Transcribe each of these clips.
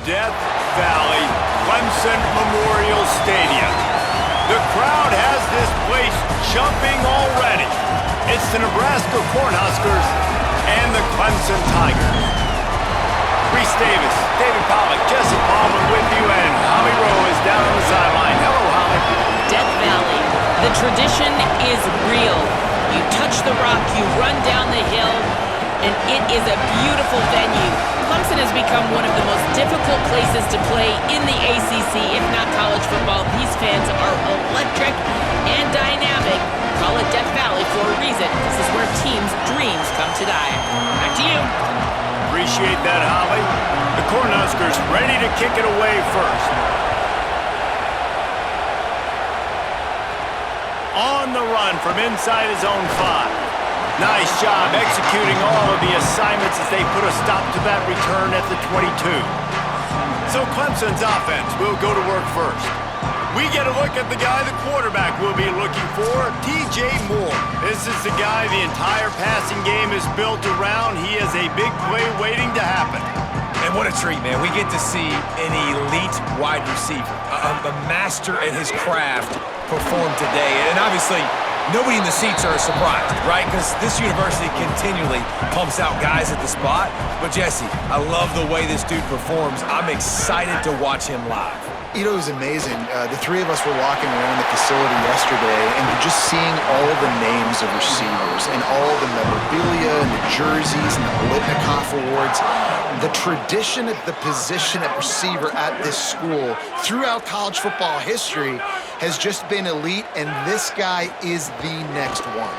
Death Valley Clemson Memorial Stadium. The crowd has this place jumping already. It's the Nebraska Cornhuskers and the Clemson Tigers. Reese Davis, David Pollack, Jesse Palmer with you, and Holly Rowe is down on the sideline. Hello, Holly. Death Valley. The tradition is real. You touch the rock, you run down the hill, and it is a beautiful venue. Clemson has become one of the most difficult places to play in the ACC, if not college football. These fans are electric and dynamic. Call it Death Valley for a reason. This is where teams' dreams come to die. Back to you. Appreciate that, Holly. The Cornhuskers ready to kick it away first. On the run from inside his own 5. Nice job executing all of the assignments as they put a stop to that return at the 22. So Clemson's offense will go to work first. We get a look at the guy the quarterback will be looking for, T.J. Moore. This is the guy the entire passing game is built around. He has a big play waiting to happen. And what a treat, man. We get to see an elite wide receiver, a master at his craft perform today. And obviously, nobody in the seats are surprised, right? Because this university continually pumps out guys at the spot. But, Jesse, I love the way this dude performs. I'm excited to watch him live. You know, it was amazing. The three of us were walking around the facility yesterday and just seeing all the names of receivers and all the memorabilia and the jerseys and the Bolitnikoff Awards. The tradition at the position at receiver at this school throughout college football history has just been elite, and this guy is the next one.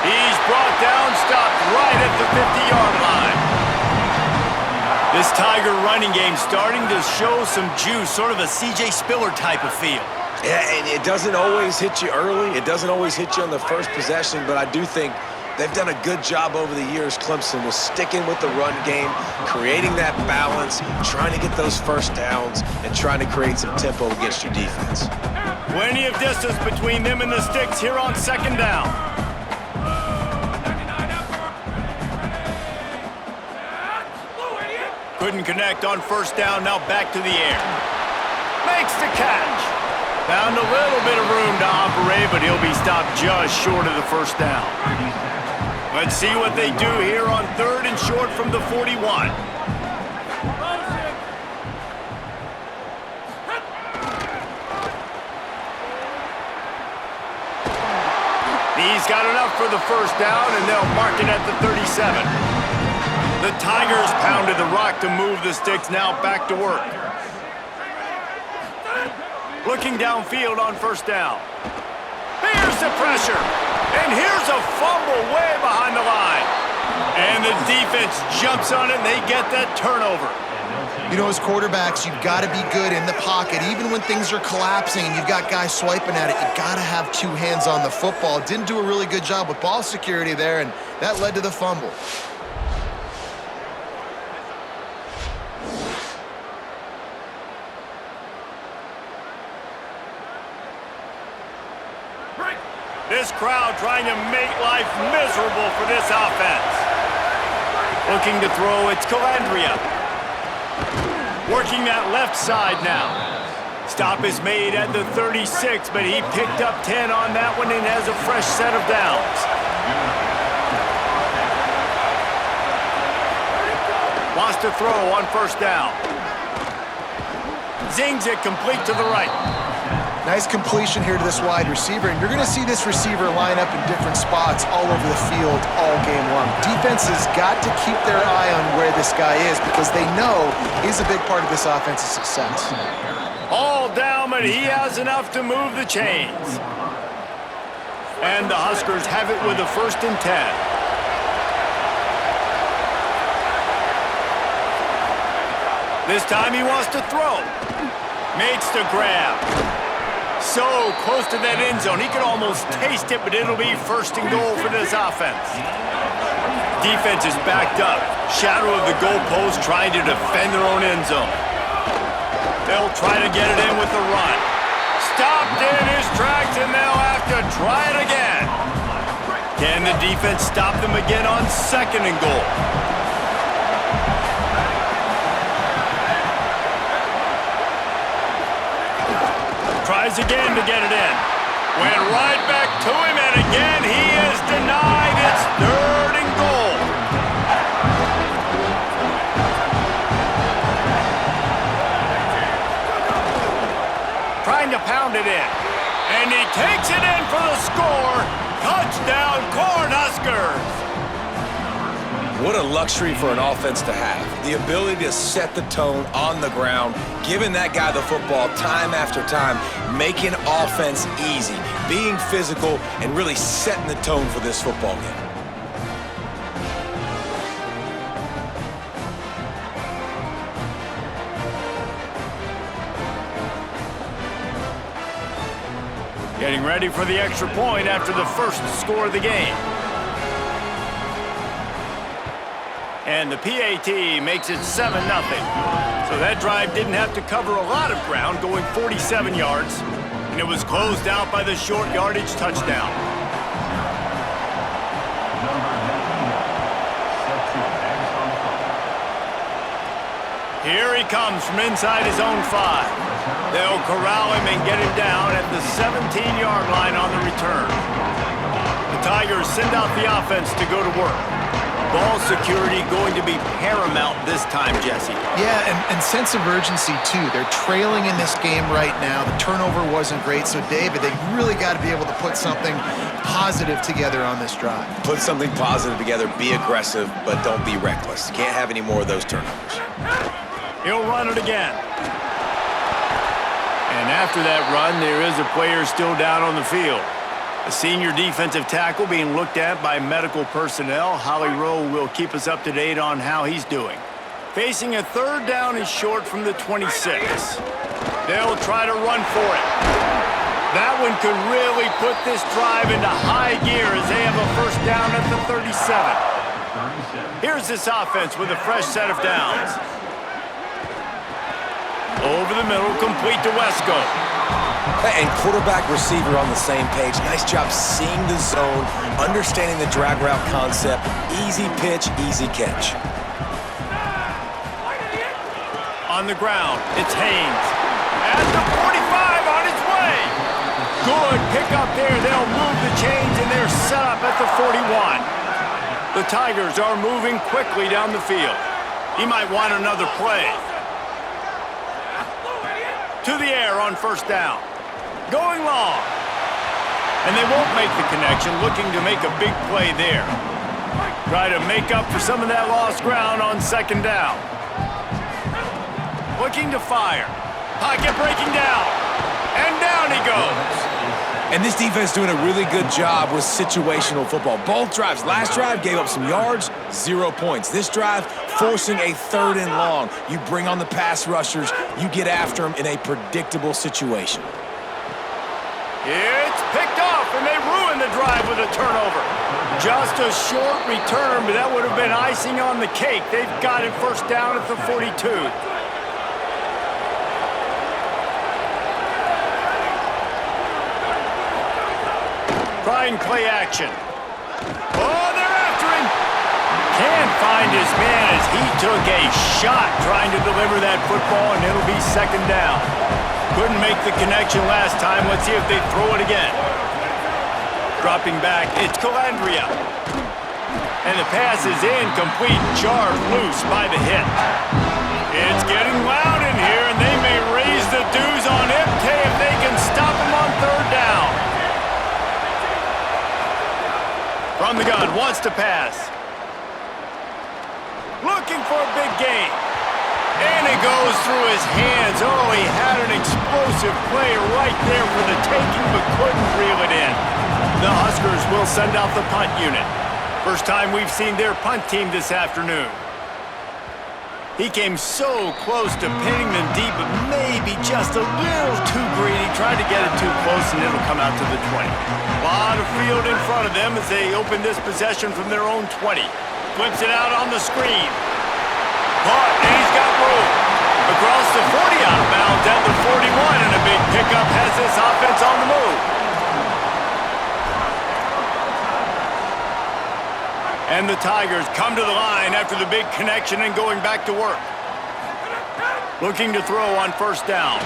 He's brought down, stopped right at the 50-yard line. This Tiger running game starting to show some juice, sort of a C.J. Spiller type of feel. Yeah, and it doesn't always hit you early. It doesn't always hit you on the first possession, but I do think they've done a good job over the years, Clemson, with sticking with the run game, creating that balance, trying to get those first downs, and trying to create some tempo against your defense. Plenty of distance between them and the sticks here on second down. Couldn't connect on first down, now back to the air. Makes the catch. Found a little bit of room to operate, but he'll be stopped just short of the first down. Let's see what they do here on third and short from the 41. He's got enough for the first down, and they'll mark it at the 37. The Tigers pounded the rock to move the sticks, now back to work. Looking downfield on first down. Here's the pressure. And here's a fumble way behind the line. And the defense jumps on it, and they get that turnover. You know, as quarterbacks, you've got to be good in the pocket. Even when things are collapsing and you've got guys swiping at it, you've got to have two hands on the football. Didn't do a really good job with ball security there, and that led to the fumble. This crowd trying to make life miserable for this offense. Looking to throw, it's Calandria. Working that left side now. Stop is made at the 36, but he picked up 10 on that one and has a fresh set of downs. Wants to throw on first down. Zings it complete to the right. Nice completion here to this wide receiver, and you're going to see this receiver line up in different spots all over the field all game long. Defense has got to keep their eye on where this guy is because they know he's a big part of this offense's success. All down, but he has enough to move the chains. And the Huskers have it with a 1st and 10. This time he wants to throw. Makes the grab. So close to that end zone. He could almost taste it, but it'll be 1st and goal for this offense. Defense is backed up. Shadow of the goalpost trying to defend their own end zone. They'll try to get it in with the run. Stopped in his tracks, and they'll have to try it again. Can the defense stop them again on 2nd and goal? tries again to get it in. Went right back to him, and again he is denied. It's 3rd and goal. Trying to pound it in. And he takes it in for the score. Touchdown, Cornhuskers! What a luxury for an offense to have. The ability to set the tone on the ground, giving that guy the football time after time, making offense easy, being physical, and really setting the tone for this football game. Getting ready for the extra point after the first score of the game. And the PAT makes it 7-0. So that drive didn't have to cover a lot of ground, going 47 yards. And it was closed out by the short yardage touchdown. Here he comes from inside his own 5. They'll corral him and get him down at the 17-yard line on the return. The Tigers send out the offense to go to work. Ball security going to be paramount this time, Jesse. Yeah, and sense of urgency, too. They're trailing in this game right now. The turnover wasn't great, so, David, they really got to be able to put something positive together on this drive. Put something positive together, be aggressive, but don't be reckless. You can't have any more of those turnovers. He'll run it again. And after that run, there is a player still down on the field. A senior defensive tackle being looked at by medical personnel. Holly Rowe will keep us up to date on how he's doing. Facing a 3rd down and short from the 26. They'll try to run for it. That one could really put this drive into high gear as they have a 1st down at the 37. Here's this offense with a fresh set of downs. Over the middle, complete to Wesco. And quarterback, receiver on the same page. Nice job seeing the zone, understanding the drag route concept. Easy pitch, easy catch. On the ground, it's Haynes. At the 45 on his way. Good pickup there. They'll move the chains, and they're set up at the 41. The Tigers are moving quickly down the field. He might want another play. To the air on 1st down. Going long. And they won't make the connection, looking to make a big play there. Try to make up for some of that lost ground on 2nd down. Looking to fire. Pocket breaking down. And down he goes. And this defense doing a really good job with situational football. Both drives. Last drive gave up some yards, 0 points. This drive, forcing a 3rd and long. You bring on the pass rushers, you get after them in a predictable situation. It's picked off, and they ruin the drive with a turnover. Just a short return, but that would have been icing on the cake. They've got it 1st down at the 42. Trying play action. Oh, they're after him. Can't find his man as he took a shot trying to deliver that football, and it'll be 2nd down. Couldn't make the connection last time. Let's see if they throw it again. Dropping back, it's Calandria. And the pass is incomplete, jarred loose by the hit. It's getting loud in here, and they may raise the dues on MK if they can stop him on 3rd down. From the gun, wants to pass. Looking for a big gain. And it goes through his hands. Oh, he had an explosive play right there for the taking, but couldn't reel it in. The Huskers will send out the punt unit. First time we've seen their punt team this afternoon. He came so close to pinning them deep, but maybe just a little too greedy. Tried to get it too close, and it'll come out to the 20. A lot of field in front of them as they open this possession from their own 20. Flips it out on the screen. Caught, and he's got room. Across the 40 out of bounds at the 41, and a big pickup has this offense on the move. And the Tigers come to the line after the big connection and going back to work. Looking to throw on 1st down.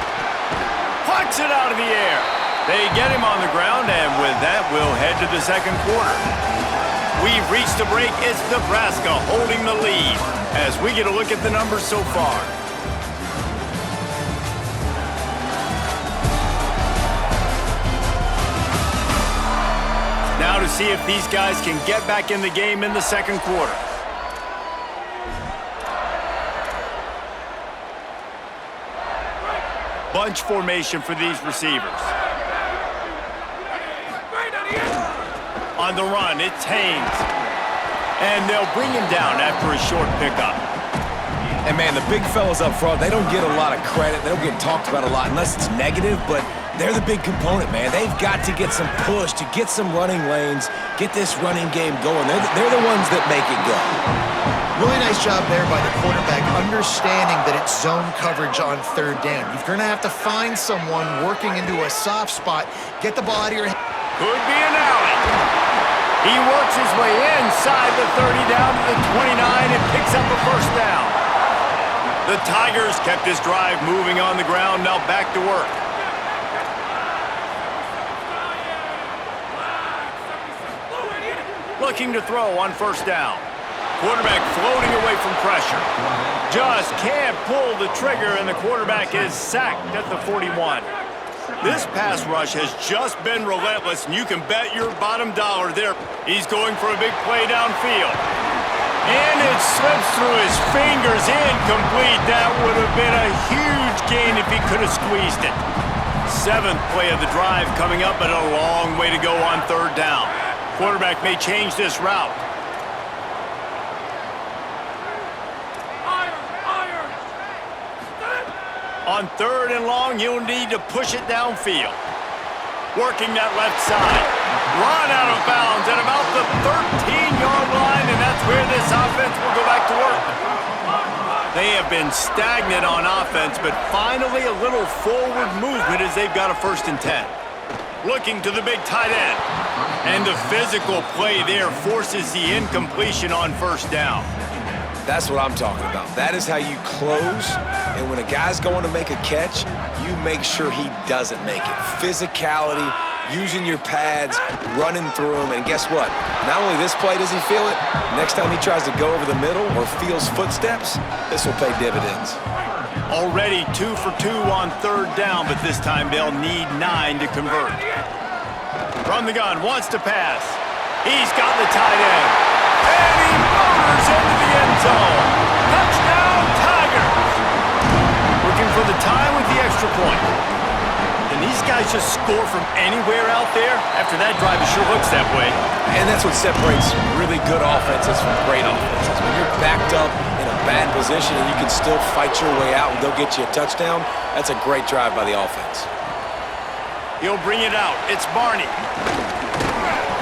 Plucks it out of the air. They get him on the ground, and with that, we'll head to the second quarter. We've reached the break. It's Nebraska holding the lead as we get a look at the numbers so far. Now to see if these guys can get back in the game in the second quarter. Bunch formation for these receivers. On the run, it's Haynes. And they'll bring him down after a short pickup. And, man, the big fellas up front, they don't get a lot of credit. They don't get talked about a lot unless it's negative, but they're the big component, man. They've got to get some push, to get some running lanes, get this running game going. They're the ones that make it go. Really nice job there by the quarterback, understanding that it's zone coverage on third down. You're going to have to find someone working into a soft spot. Get the ball out of your hand. Could be an alley. He works his way inside the 30 down to the 29 and picks up a first down. The Tigers kept this drive moving on the ground, now back to work. Looking to throw on first down. Quarterback floating away from pressure. Just can't pull the trigger, and the quarterback is sacked at the 41. This pass rush has just been relentless, and you can bet your bottom dollar there. He's going for a big play downfield. And it slips through his fingers, incomplete. That would have been a huge gain if he could have squeezed it. Seventh play of the drive coming up, but a long way to go on third down. Quarterback may change this route. On third and long, you'll need to push it downfield. Working that left side. Run out of bounds at about the 13-yard line, and that's where this offense will go back to work. They have been stagnant on offense, but finally a little forward movement as they've got a 1st and 10. Looking to the big tight end. And the physical play there forces the incompletion on first down. That's what I'm talking about. That is how you close, and when a guy's going to make a catch, you make sure he doesn't make it. Physicality, using your pads, running through them, and guess what? Not only this play does he feel it, next time he tries to go over the middle or feels footsteps, this will pay dividends. Already 2 for 2 on third down, but this time they'll need 9 to convert. From the gun, wants to pass. He's got the tight end. And he motors into the end zone. Touchdown, Tigers! Looking for the tie with the extra point. Can these guys just score from anywhere out there? After that drive, it sure looks that way. And that's what separates really good offenses from great offenses. When you're backed up in a bad position and you can still fight your way out and they'll get you a touchdown, that's a great drive by the offense. He'll bring it out. It's Barney.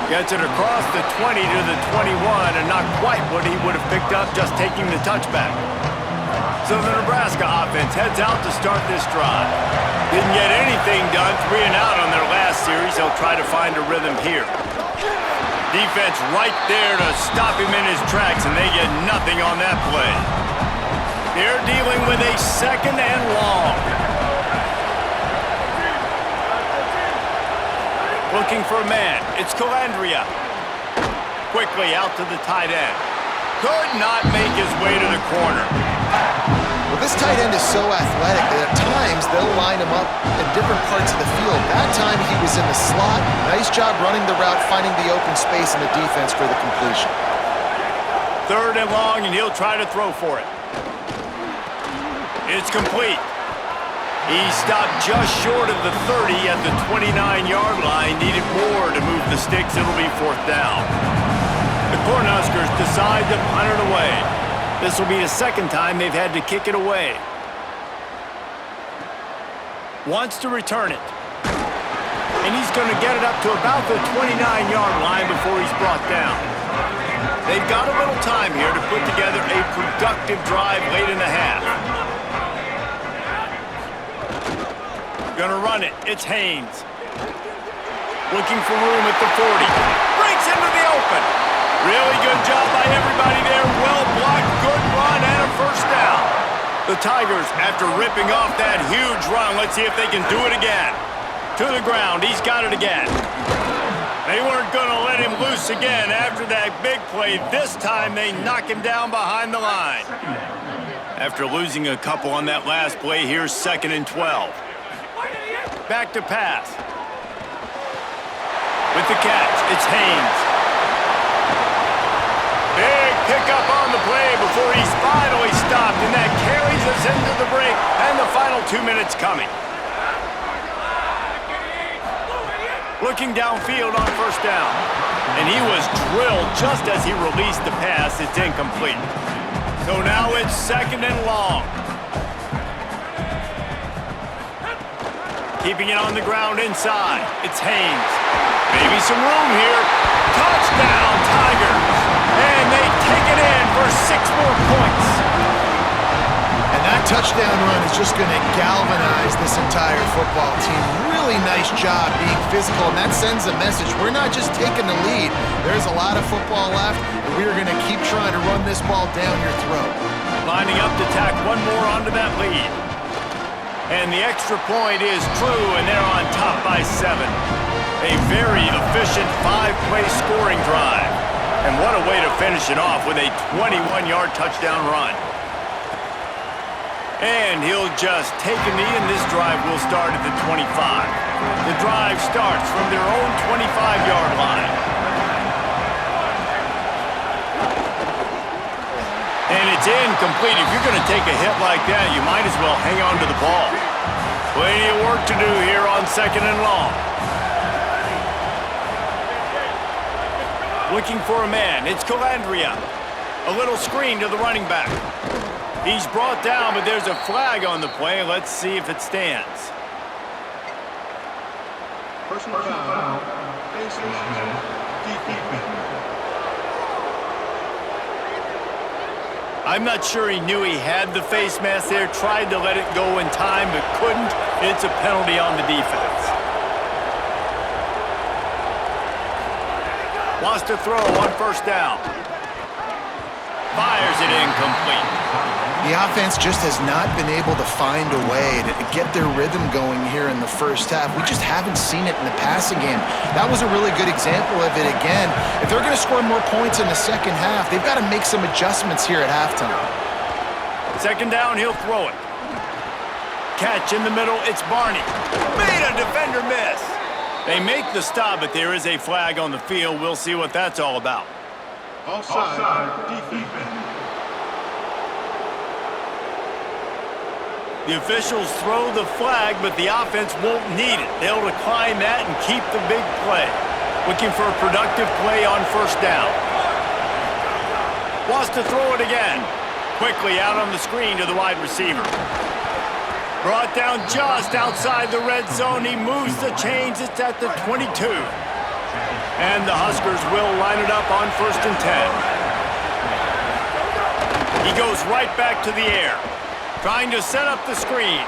Gets it across the 20 to the 21, and not quite what he would have picked up just taking the touchback. So the Nebraska offense heads out to start this drive. Didn't get anything done, 3 and out on their last series. They'll try to find a rhythm here. Defense right there to stop him in his tracks, and they get nothing on that play. They're dealing with a 2nd and long. Looking for a man. It's Calandria. Quickly out to the tight end. Could not make his way to the corner. Well, this tight end is so athletic that at times they'll line him up in different parts of the field. That time he was in the slot. Nice job running the route, finding the open space in the defense for the completion. 3rd and long, and he'll try to throw for it. It's complete. He stopped just short of the 30 at the 29-yard line. Needed more to move the sticks. It'll be 4th down. The Cornhuskers decide to punt it away. This will be the 2nd time they've had to kick it away. Wants to return it. And he's going to get it up to about the 29-yard line before he's brought down. They've got a little time here to put together a productive drive late in the half. Gonna run it. It's Haynes. Looking for room at the 40. Breaks into the open. Really good job by everybody there. Well blocked, good run, and a 1st down. The Tigers after ripping off that huge run. Let's see if they can do it again. To the ground. He's got it again. They weren't going to let him loose again after that big play. This time they knock him down behind the line. After losing a couple on that last play, here's 2nd and 12. Back to pass. With the catch, it's Haynes. Big pickup on the play before he's finally stopped, and that carries us into the break and the final 2 minutes coming. Looking downfield on 1st down, and he was drilled just as he released the pass. It's incomplete. So now it's 2nd and long. Keeping it on the ground inside. It's Haynes. Maybe some room here. Touchdown, Tigers. And they take it in for 6 more points. And that touchdown run is just going to galvanize this entire football team. Really nice job being physical, and that sends a message. We're not just taking the lead. There's a lot of football left, and we are going to keep trying to run this ball down your throat. Lining up to tack one more onto that lead. And the extra point is true, and they're on top by 7. A very efficient 5-play scoring drive. And what a way to finish it off with a 21-yard touchdown run. And he'll just take a knee, and this drive will start at the 25. The drive starts from their own 25-yard line. And it's incomplete. If you're going to take a hit like that, you might as well hang on to the ball. Plenty of work to do here on 2nd and long. Looking for a man. It's Calandria. A little screen to the running back. He's brought down, but there's a flag on the play. Let's see if it stands. Personal foul. I'm not sure he knew he had the face mask there, tried to let it go in time, but couldn't. It's a penalty on the defense. Wants to throw on 1st down. Fires it incomplete. The offense just has not been able to find a way to get their rhythm going here in the 1st half. We just haven't seen it in the passing game. That was a really good example of it again. If they're going to score more points in the 2nd half, they've got to make some adjustments here at halftime. 2nd down, he'll throw it. Catch in the middle, it's Barney. Made a defender miss. They make the stop, but there is a flag on the field. We'll see what that's all about. Offside. Defense. The officials throw the flag, but the offense won't need it. They'll decline that and keep the big play. Looking for a productive play on 1st down. Wants to throw it again. Quickly out on the screen to the wide receiver. Brought down just outside the red zone. He moves the chains. It's at the 22. And the Huskers will line it up on 1st and 10. He goes right back to the air. Trying to set up the screen.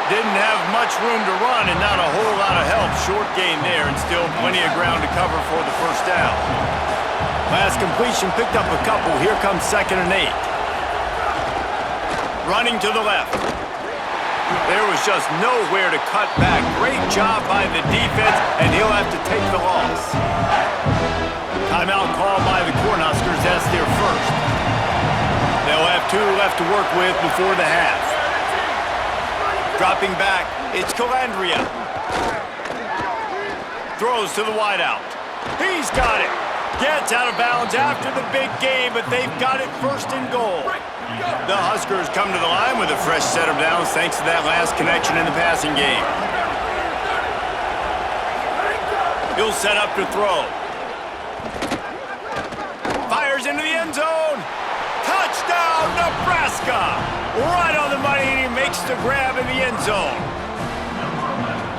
Didn't have much room to run and not a whole lot of help. Short gain there and still plenty of ground to cover for the 1st down. Last completion picked up a couple. Here comes 2nd and 8. Running to the left. There was just nowhere to cut back. Great job by the defense, and he'll have to take the loss. Timeout called by the Cornhuskers. That's their 1st. They'll have 2 left to work with before the half. Dropping back, it's Calandria. Throws to the wideout. He's got it. Gets out of bounds after the big game, but they've got it 1st and goal. The Huskers come to the line with a fresh set of downs thanks to that last connection in the passing game. He'll set up to throw. Fires into the end zone. Touchdown, Nebraska! Right on the money, and he makes the grab in the end zone.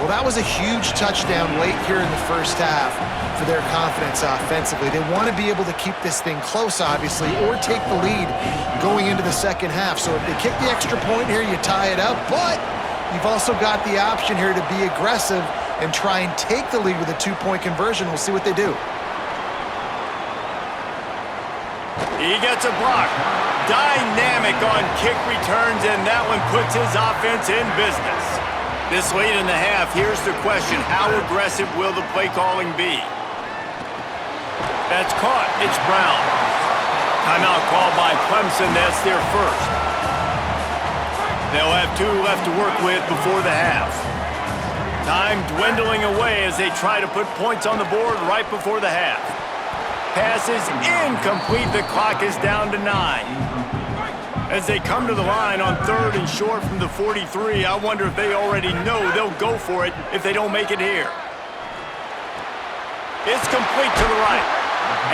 Well, that was a huge touchdown late here in the 1st half for their confidence offensively. They want to be able to keep this thing close, obviously, or take the lead going into the 2nd half. So if they kick the extra point here, you tie it up, but you've also got the option here to be aggressive and try and take the lead with a 2-point conversion. We'll see what they do. He gets a block. Dynamic on kick returns, and that one puts his offense in business. This late in the half, here's the question. How aggressive will the play calling be? That's caught. It's Brown. Timeout called by Clemson. That's their first. They'll have 2 left to work with before the half. Time dwindling away as they try to put points on the board right before the half. Pass is incomplete. The clock is down to 9. As they come to the line on 3rd and short from the 43, I wonder if they already know they'll go for it if they don't make it here. It's complete to the right.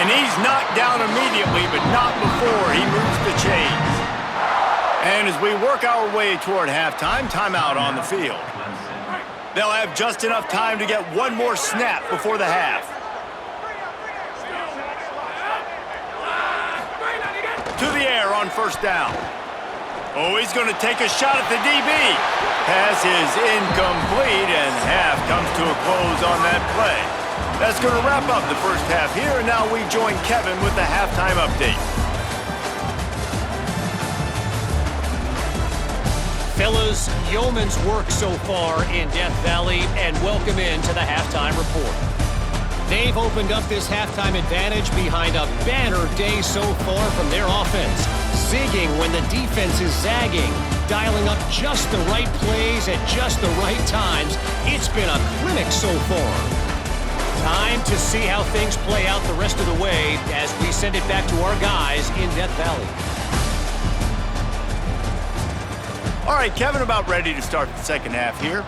And he's knocked down immediately, but not before he moves the chains. And as we work our way toward halftime, timeout on the field. They'll have just enough time to get one more snap before the half. To the air on 1st down. Oh, he's going to take a shot at the DB. Pass is incomplete, and half comes to a close on that play. That's going to wrap up the first half here, and now we join Kevin with the halftime update. Fellas, yeoman's work so far in Death Valley, and welcome into the halftime report. They've opened up this halftime advantage behind a banner day so far from their offense. Zigging when the defense is zagging, dialing up just the right plays at just the right times. It's been a clinic so far. Time to see how things play out the rest of the way as we send it back to our guys in Death Valley. All right, Kevin, about ready to start the second half here.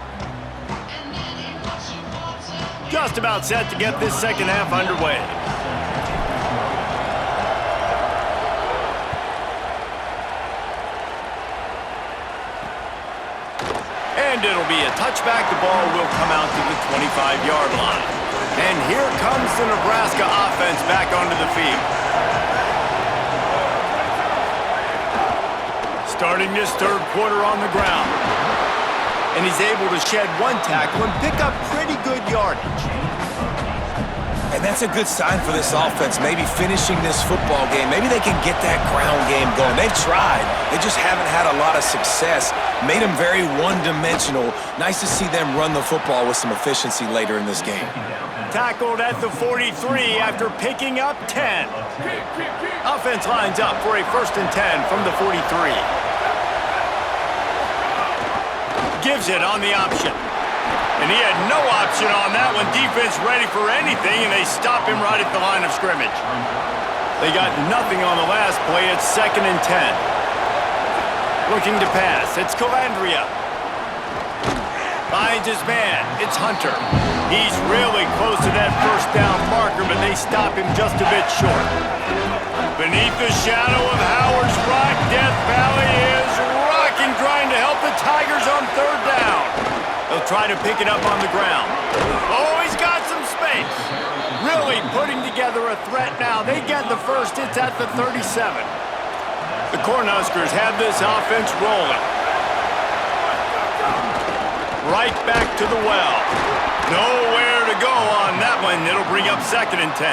Just about set to get this second half underway. And it'll be a touchback. The ball will come out to the 25-yard line. And here comes the Nebraska offense back onto the field. Starting this 3rd quarter on the ground. And he's able to shed 1 tackle and pick up pretty good yardage. And that's a good sign for this offense, maybe finishing this football game. Maybe they can get that ground game going. They've tried. They just haven't had a lot of success. Made them very one-dimensional. Nice to see them run the football with some efficiency later in this game. Tackled at the 43 after picking up 10. Offense lines up for a 1st and 10 from the 43. Gives it on the option. And he had no option on that one. Defense ready for anything, and they stop him right at the line of scrimmage. They got nothing on the last play. It's 2nd and 10. Looking to pass. It's Calandria. Finds his man. It's Hunter. He's really close to that 1st down marker, but they stop him just a bit short. Beneath the shadow of Howard's Rock, Death Valley is rocking, trying to help the Tigers on 3rd down. They'll try to pick it up on the ground. Oh, he's got some space. Really putting together a threat now. They get the first. It's at the 37. The Cornhuskers have this offense rolling. Right back to the well. Nowhere to go on that one. It'll bring up 2nd and 10.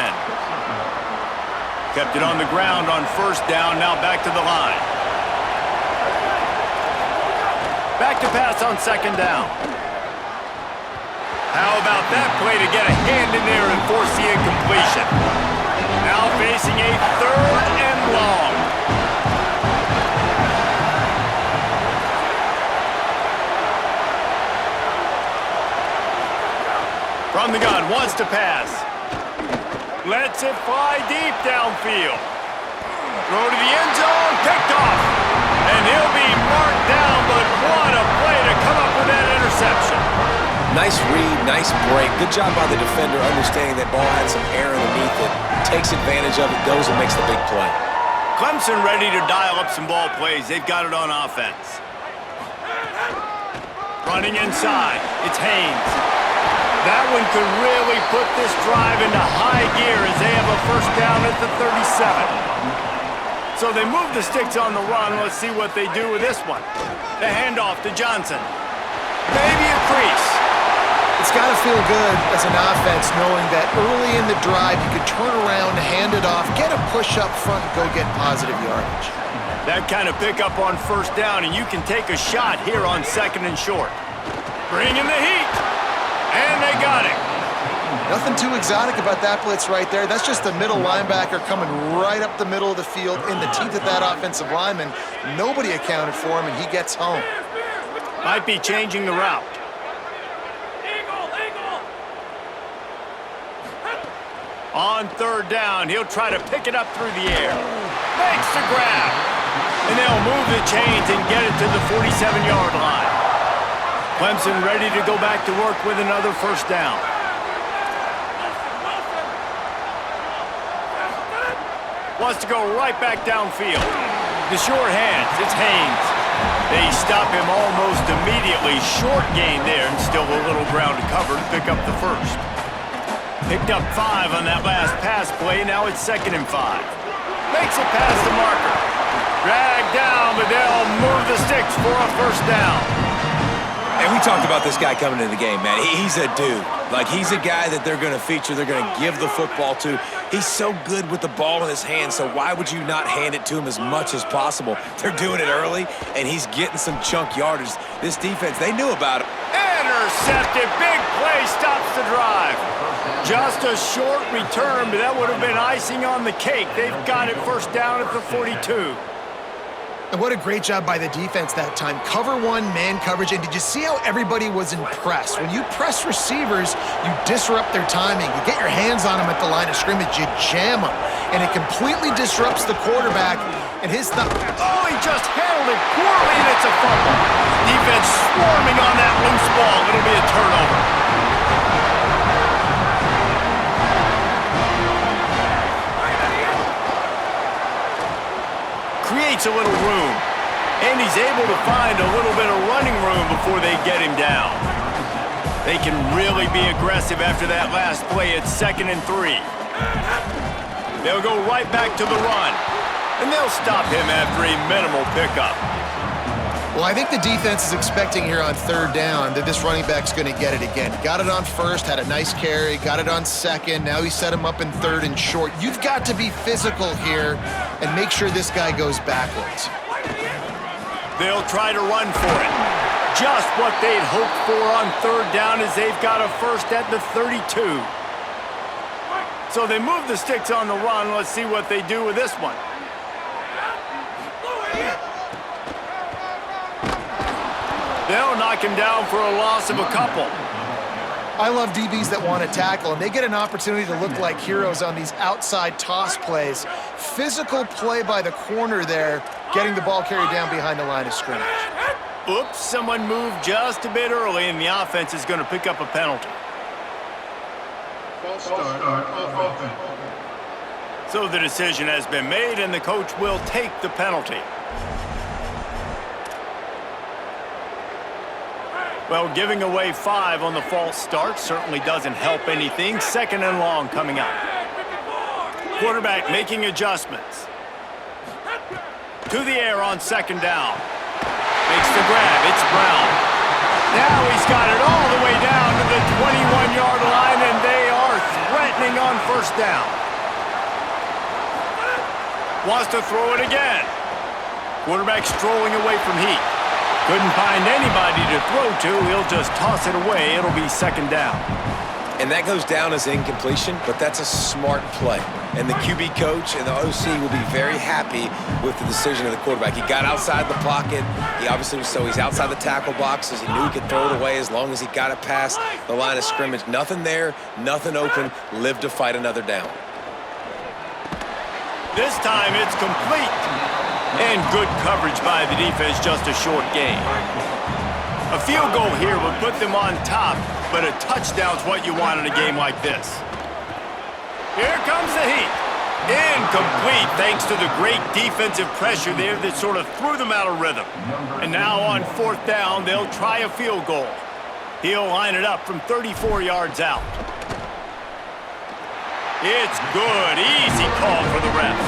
Kept it on the ground on 1st down. Now back to the line. Back to pass on 2nd down. How about that play to get a hand in there and force the incompletion? Now facing a 3rd and long. From the gun, wants to pass. Lets it fly deep downfield. Throw to the end zone, picked off. And he'll be marked down, but what a play to come up with that interception. Nice read, nice break. Good job by the defender understanding that ball had some air underneath it. Takes advantage of it, goes and makes the big play. Clemson ready to dial up some ball plays. They've got it on offense. Running inside, it's Haynes. That one could really put this drive into high gear as they have a 1st down at the 37. So they move the sticks on the run. Let's see what they do with this one. The handoff to Johnson. Maybe a crease. It's got to feel good as an offense knowing that early in the drive you could turn around, hand it off, get a push up front, and go get positive yardage. That kind of pickup on first down, and you can take a shot here on 2nd and short. Bring in the heat. And they got it. Nothing too exotic about that blitz right there. That's just the middle linebacker coming right up the middle of the field in the teeth of that offensive lineman. Nobody accounted for him, and he gets home. Might be changing the route. On 3rd down, he'll try to pick it up through the air. Makes the grab. And they'll move the chains and get it to the 47-yard line. Clemson ready to go back to work with another first down. Wants to go right back downfield. The short hands, it's Haynes. They stop him almost immediately. Short gain there, and still a little ground to cover to pick up the first. Picked up 5 on that last pass play. Now it's 2nd and 5. Makes it past the marker. Dragged down, but they'll move the sticks for a first down. And we talked about this guy coming into the game, man. He's a dude. Like, he's a guy that they're going to feature, they're going to give the football to. He's so good with the ball in his hand, so why would you not hand it to him as much as possible? They're doing it early, and he's getting some chunk yardage. This defense, they knew about it. Intercepted. Big play stops the drive. Just a short return, but that would have been icing on the cake. They've got it first down at the 42. And what a great job by the defense that time. Cover 1, man coverage, and did you see how everybody was impressed? When you press receivers, you disrupt their timing. You get your hands on them at the line of scrimmage, you jam them, and it completely disrupts the quarterback. And his he just handled it poorly, and it's a fumble. Defense swarming on that loose ball. It'll be a turnover. Creates a little room, and he's able to find a little bit of running room before they get him down. They can really be aggressive after that last play. It's 2nd and 3. They'll go right back to the run, and they'll stop him after a minimal pickup. Well, I think the defense is expecting here on 3rd down that this running back's going to get it again. Got it on 1st, had a nice carry, got it on 2nd. Now he set him up in 3rd and short. You've got to be physical here and make sure this guy goes backwards. They'll try to run for it. Just what they'd hoped for on 3rd down is they've got a first at the 32. So they move the sticks on the run. Let's see what they do with this one. They'll knock him down for a loss of a couple. I love DBs that want to tackle, and they get an opportunity to look like heroes on these outside toss plays. Physical play by the corner there, getting the ball carried down behind the line of scrimmage. Oops, someone moved just a bit early, and the offense is going to pick up a penalty. False start offense. So the decision has been made, and the coach will take the penalty. Well, giving away 5 on the false start certainly doesn't help anything. 2nd and long coming up. Quarterback making adjustments. To the air on 2nd down. Makes the grab. It's Brown. Now he's got it all the way down to the 21-yard line, and they are threatening on first down. Wants to throw it again. Quarterback strolling away from heat. Couldn't find anybody to throw to. He'll just toss it away. It'll be 2nd down. And that goes down as incompletion, but that's a smart play. And the QB coach and the OC will be very happy with the decision of the quarterback. He got outside the pocket. He obviously was he's outside the tackle boxes. He knew he could throw it away as long as he got it past the line of scrimmage. Nothing there, nothing open. Live to fight another down. This time it's complete. And good coverage by the defense, just a short gain. A field goal here would put them on top, but a touchdown's what you want in a game like this. Here comes the heat. Incomplete, thanks to the great defensive pressure there that sort of threw them out of rhythm. And now on 4th down, they'll try a field goal. He'll line it up from 34 yards out. It's good. Easy call for the refs.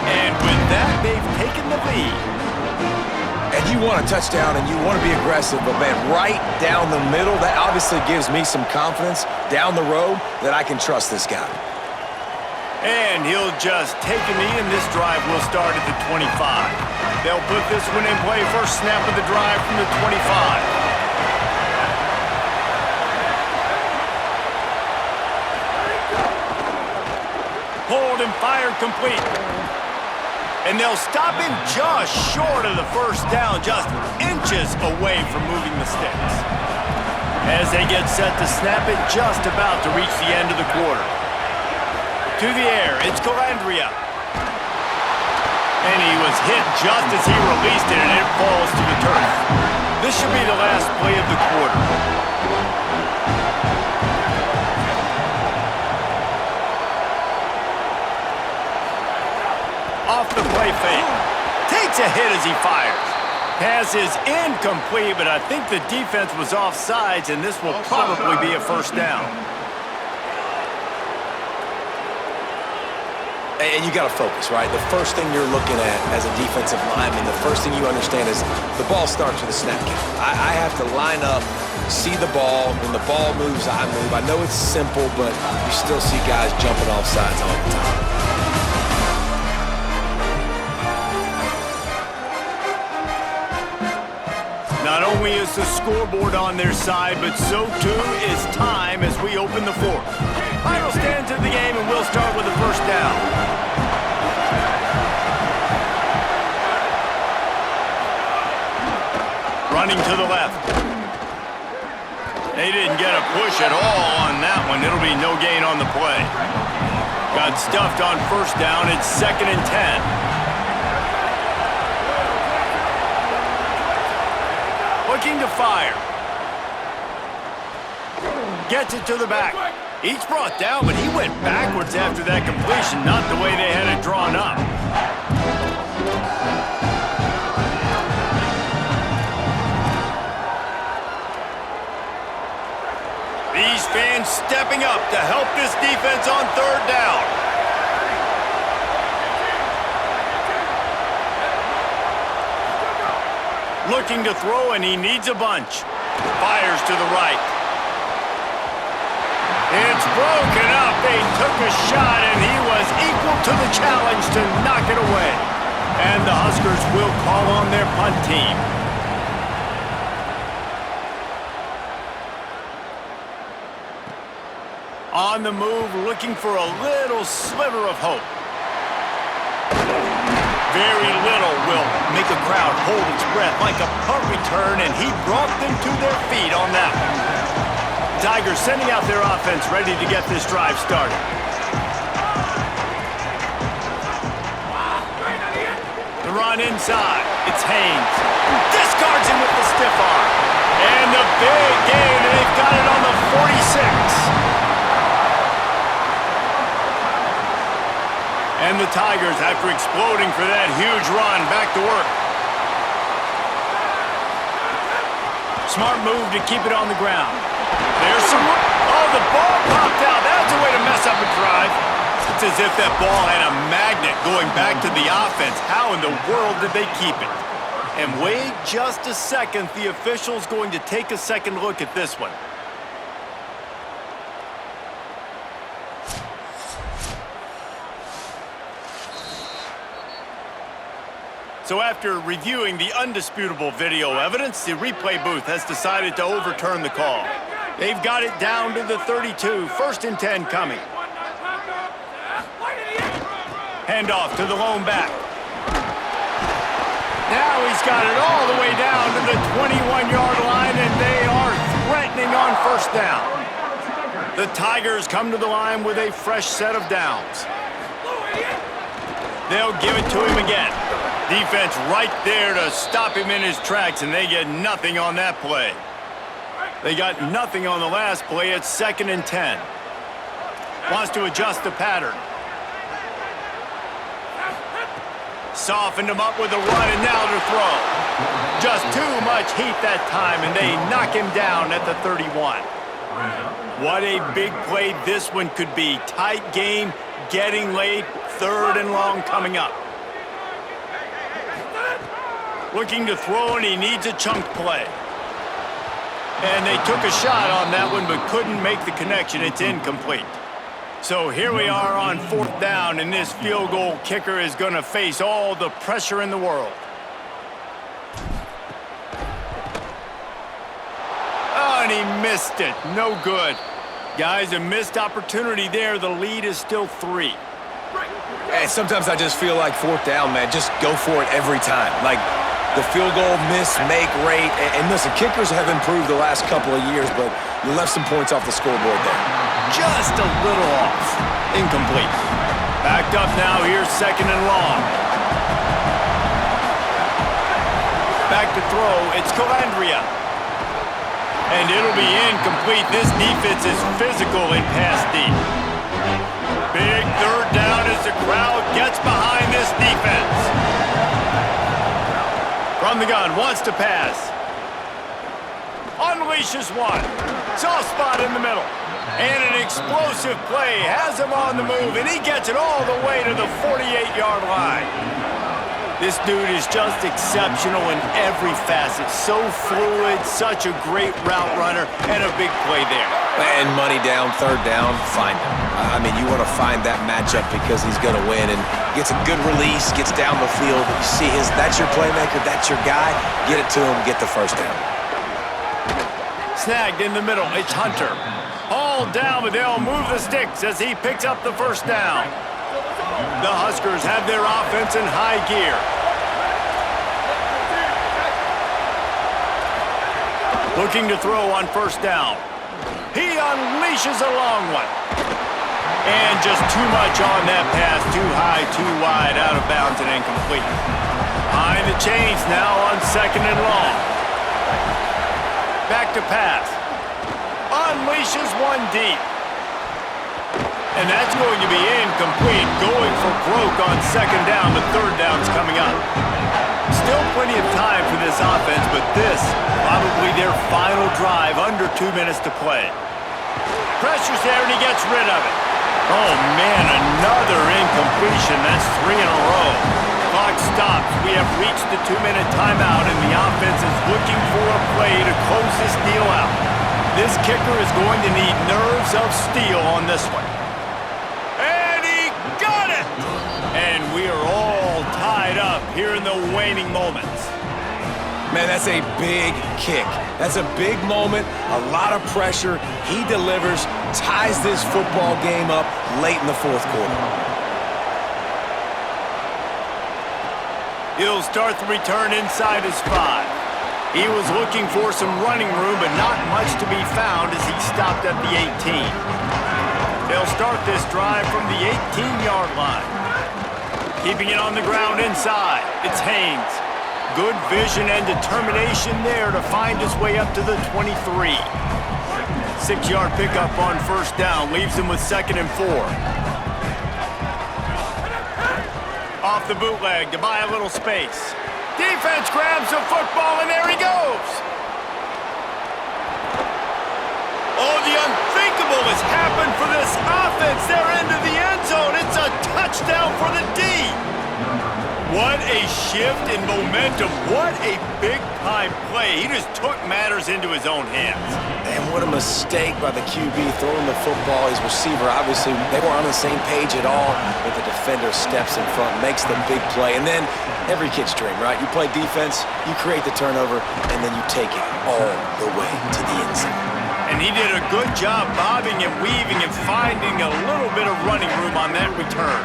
And with that, they've taken the lead. And you want a touchdown and you want to be aggressive, but man, right down the middle, that obviously gives me some confidence down the road that I can trust this guy. And he'll just take a knee, and this drive will start at the 25. They'll put this one in play. First snap of the drive from the 25. Pulled and fired complete. And they'll stop him just short of the first down, just inches away from moving the sticks. As they get set to snap it, just about to reach the end of the quarter. To the air, it's Calandria. And he was hit just as he released it, and it falls to the turf. This should be the last play of the quarter. Off the play fake. Takes a hit as he fires. Pass is incomplete, but I think the defense was offsides, and this will probably be a first down. And you got to focus, right? The first thing you're looking at as a defensive lineman, the first thing you understand is the ball starts with a snap count. I have to line up, see the ball. When the ball moves, I move. I know it's simple, but you still see guys jumping off sides all the time. Not only is the scoreboard on their side, but so too is time as we open the fourth. Final stands of the game, and we'll start with the first down. Running to the left. They didn't get a push at all on that one. It'll be no gain on the play. Got stuffed on first down. It's 2nd and 10. Looking to fire. Gets it to the back. He's brought down, but he went backwards after that completion, not the way they had it drawn up. These fans stepping up to help this defense on third down. Looking to throw, and he needs a bunch. Fires to the right. It's broken up. They took a shot, and he was equal to the challenge to knock it away. And the Huskers will call on their punt team. On the move, looking for a little sliver of hope. Very little will make a crowd hold its breath like a punt return, and he brought them to their feet on that one. Tigers sending out their offense, ready to get this drive started. The run inside. It's Haynes. Discards him with the stiff arm. And the big gain, and they've got it on the 46. And the Tigers, after exploding for that huge run, back to work. Smart move to keep it on the ground. There's some... Oh, the ball popped out. That's a way to mess up a drive. It's as if that ball had a magnet going back to the offense. How in the world did they keep it? And wait just a second. The official's going to take a second look at this one. So after reviewing the undisputable video evidence, the replay booth has decided to overturn the call. They've got it down to the 32. 1st and 10 coming. Handoff to the lone back. Now he's got it all the way down to the 21-yard line, and they are threatening on first down. The Tigers come to the line with a fresh set of downs. They'll give it to him again. Defense right there to stop him in his tracks, and they get nothing on that play. They got nothing on the last play. It's 2nd and 10. Wants to adjust the pattern. Softened him up with a run, and now to throw. Just too much heat that time, and they knock him down at the 31. What a big play this one could be. Tight game, getting late, 3rd and long coming up. Looking to throw, and he needs a chunk play. And they took a shot on that one, but couldn't make the connection. It's incomplete. So here we are on 4th down, and this field goal kicker is going to face all the pressure in the world. missed it. No good. Guys, a missed opportunity there. The lead is still 3. And sometimes I just feel like 4th down, man. Just go for it every time. Like the field goal miss, make rate. And listen, kickers have improved the last couple of years, but you left some points off the scoreboard there. Just a little off. Incomplete. Backed up now. Here's 2nd and long. Back to throw. It's Calandria. And it'll be incomplete. This defense is physical in pass deep. Big 3rd down as the crowd gets behind this defense. From the gun, wants to pass. Unleashes one. Soft spot in the middle. And an explosive play has him on the move, and he gets it all the way to the 48-yard line. This dude is just exceptional in every facet. So fluid, such a great route runner, and a big play there. And money down, 3rd down, find him. I mean, you want to find that matchup because he's going to win, and gets a good release, gets down the field. You see that's your playmaker, that's your guy. Get it to him, get the 1st down. Snagged in the middle, it's Hunter. All down, but they'll move the sticks as he picks up the 1st down. The Huskers have their offense in high gear. Looking to throw on 1st down. He unleashes a long one. And just too much on that pass. Too high, too wide, out of bounds and incomplete. Behind the chains now on 2nd and long. Back to pass. Unleashes one deep. And that's going to be incomplete. Going for broke on 2nd down. The 3rd down's coming up. Still plenty of time for this offense, but this probably their final drive, under 2 minutes to play. Pressure's there, and he gets rid of it. Oh, man, another incompletion. That's 3 in a row. Clock stops. We have reached the 2-minute timeout, and the offense is looking for a play to close this deal out. This kicker is going to need nerves of steel on this one. And he got it! And we are all tied up here in the waning moments. Man, that's a big kick. That's a big moment, a lot of pressure. He delivers, ties this football game up late in the 4th quarter. He'll start the return inside his 5. He was looking for some running room, but not much to be found as he stopped at the 18. They'll start this drive from the 18-yard line. Keeping it on the ground inside, it's Haynes. Good vision and determination there to find his way up to the 23. 6-yard pickup on 1st down leaves him with 2nd and 4. Off the bootleg to buy a little space. Defense grabs the football, and there he goes. Oh, the unthinkable has happened for this offense. They're into the end zone. It's a touchdown for the D. What a shift in momentum. What a big-time play. He just took matters into his own hands. And what a mistake by the QB throwing the football. His receiver, obviously, they weren't on the same page at all, but the defender steps in front, makes the big play. And then every kid's dream, right? You play defense, you create the turnover, and then you take it all the way to the end zone. And he did a good job bobbing and weaving and finding a little bit of running room on that return.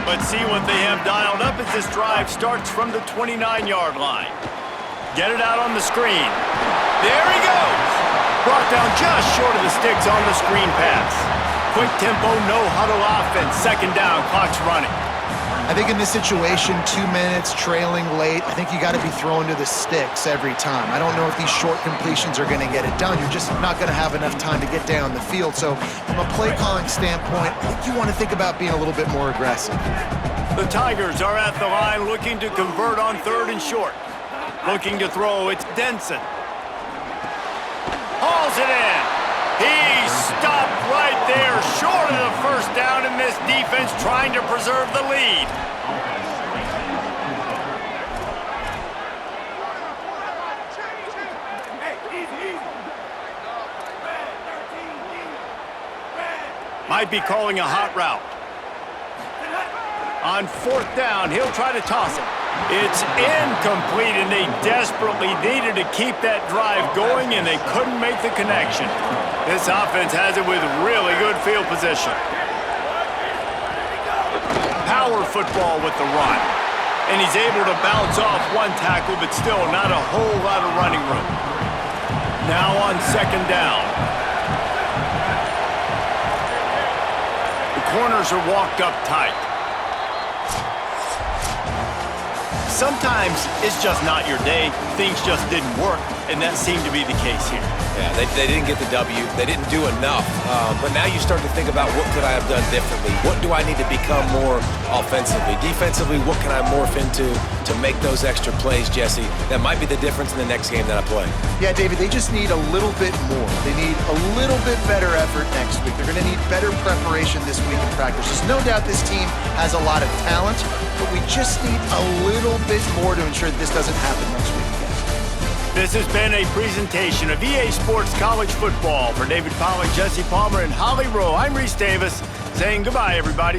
But see what they have dialed up as this drive starts from the 29-yard line. Get it out on the screen. There he goes! Brought down just short of the sticks on the screen pass. Quick tempo, no huddle offense. 2nd down, clock's running. I think in this situation, 2 minutes, trailing late, I think you got to be throwing to the sticks every time. I don't know if these short completions are going to get it done. You're just not going to have enough time to get down the field. So from a play calling standpoint, I think you want to think about being a little bit more aggressive. The Tigers are at the line looking to convert on 3rd and short. Looking to throw, it's Denson. Hauls it in. He stopped right there, short of the 1st down, in this defense trying to preserve the lead. Might be calling a hot route. On 4th down, he'll try to toss it. It's incomplete, and they desperately needed to keep that drive going, and they couldn't make the connection. This offense has it with really good field position. Power football with the run. And he's able to bounce off one tackle, but still not a whole lot of running room. Now on second down. The corners are walked up tight. Sometimes it's just not your day. Things just didn't work, and that seemed to be the case here. Yeah, they didn't get the W. They didn't do enough. But now you start to think about what could I have done differently? What do I need to become more offensively? Defensively, what can I morph into to make those extra plays, Jesse? That might be the difference in the next game that I play. Yeah, David, they just need a little bit more. They need a little bit better effort next week. They're going to need better preparation this week in practice. There's no doubt this team has a lot of talent, but we just need a little bit more to ensure that this doesn't happen next week again. This has been a presentation of EA Sports College Football. For David Pollack, Jesse Palmer, and Holly Rowe, I'm Reese Davis saying goodbye, everybody.